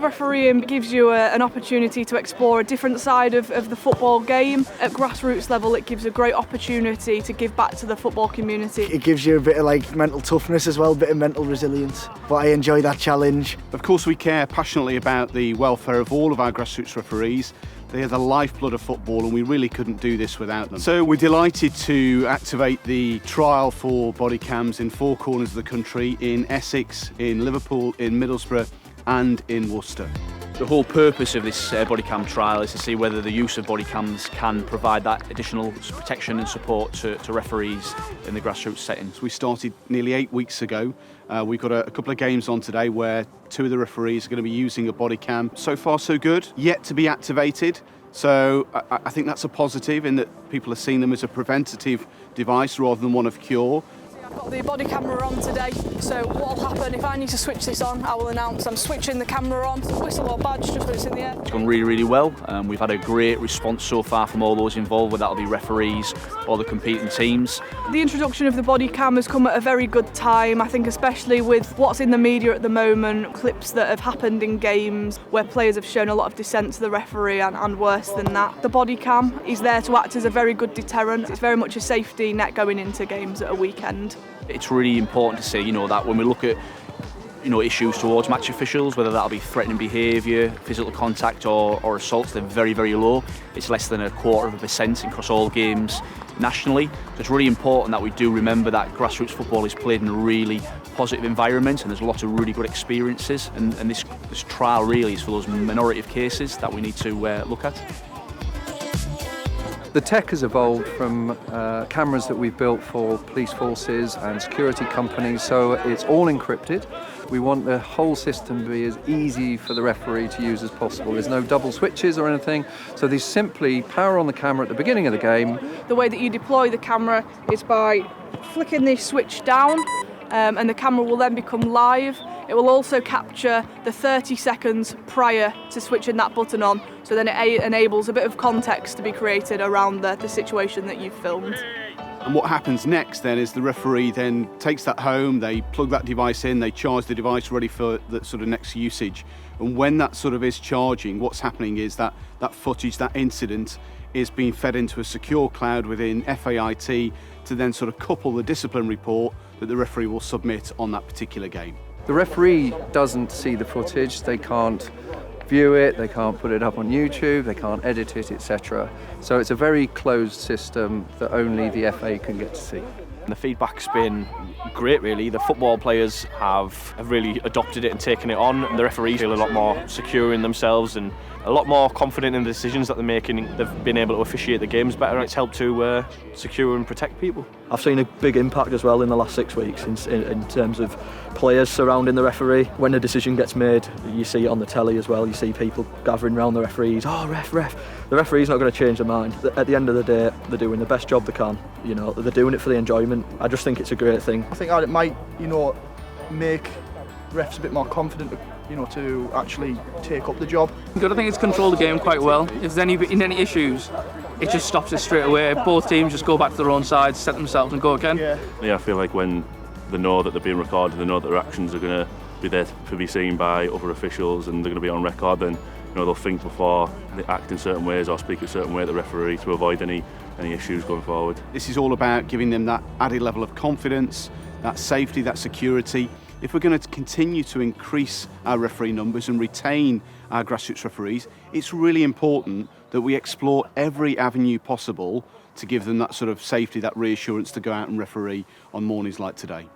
Refereeing gives you an opportunity to explore a different side of the football game. At grassroots level, it gives a great opportunity to give back to the football community. It gives you a bit of mental toughness as well, a bit of mental resilience. But I enjoy that challenge. Of course, we care passionately about the welfare of all of our grassroots referees. They are the lifeblood of football, and we really couldn't do this without them. So we're delighted to activate the trial for body cams in 4 corners of the country, in Essex, in Liverpool, in Middlesbrough and in Worcester. The whole purpose of this body cam trial is to see whether the use of body cams can provide that additional protection and support to referees in the grassroots settings. We started nearly 8 weeks ago. We've got a couple of games on today where 2 of the referees are going to be using a body cam. So far so good, yet to be activated. So I think that's a positive in that people are seeing them as a preventative device rather than one of cure. I've got the body camera on today, so what will happen if I need to switch this on, I will announce I'm switching the camera on, whistle or badge just when it's in the air. It's gone really, really well. We've had a great response so far from all those involved, whether that'll be referees or the competing teams. The introduction of the body cam has come at a very good time, I think, especially with what's in the media at the moment, clips that have happened in games where players have shown a lot of dissent to the referee and worse than that. The body cam is there to act as a very good deterrent. It's very much a safety net going into games at a weekend. It's really important to say, that when we look at, issues towards match officials, whether that'll be threatening behaviour, physical contact or assaults, they're very, very low. It's less than 0.25% across all games nationally. So it's really important that we do remember that grassroots football is played in a really positive environment, and there's a lot of really good experiences, and this trial really is for those minority of cases that we need to look at. The tech has evolved from cameras that we've built for police forces and security companies, so it's all encrypted. We want the whole system to be as easy for the referee to use as possible. There's no double switches or anything, so there's simply power on the camera at the beginning of the game. The way that you deploy the camera is by flicking this switch down, and the camera will then become live. It will also capture the 30 seconds prior to switching that button on, so then it enables a bit of context to be created around the situation that you've filmed. And what happens next then is the referee then takes that home, they plug that device in, they charge the device ready for the sort of next usage. And when that sort of is charging, what's happening is that footage, that incident, is being fed into a secure cloud within FAIT to then sort of couple the discipline report that the referee will submit on that particular game. The referee doesn't see the footage, they can't view it, they can't put it up on YouTube, they can't edit it, etc. So it's a very closed system that only the FA can get to see. And the feedback's been great, really. The football players have really adopted it and taken it on, and the referees feel a lot more secure in themselves and a lot more confident in the decisions that they're making. They've been able to officiate the games better, and it's helped to secure and protect people. I've seen a big impact as well in the last 6 weeks in terms of players surrounding the referee. When a decision gets made, you see it on the telly as well, you see people gathering around the referees. Oh, ref. The referee's not going to change their mind. At the end of the day, they're doing the best job they can. They're doing it for the enjoyment. I just think it's a great thing. I think it might, make refs a bit more confident, to actually take up the job. Good, I think it's controlled the game quite well. If there's any issues, it just stops it straight away. Both teams just go back to their own sides, set themselves and go again. Yeah, I feel like when they know that they're being recorded, they know that their actions are going to be there to be seen by other officials and they're going to be on record, then they'll think before they act in certain ways or speak a certain way to the referee to avoid any issues going forward. This is all about giving them that added level of confidence, that safety, that security. If we're going to continue to increase our referee numbers and retain our grassroots referees, it's really important that we explore every avenue possible to give them that sort of safety, that reassurance to go out and referee on mornings like today.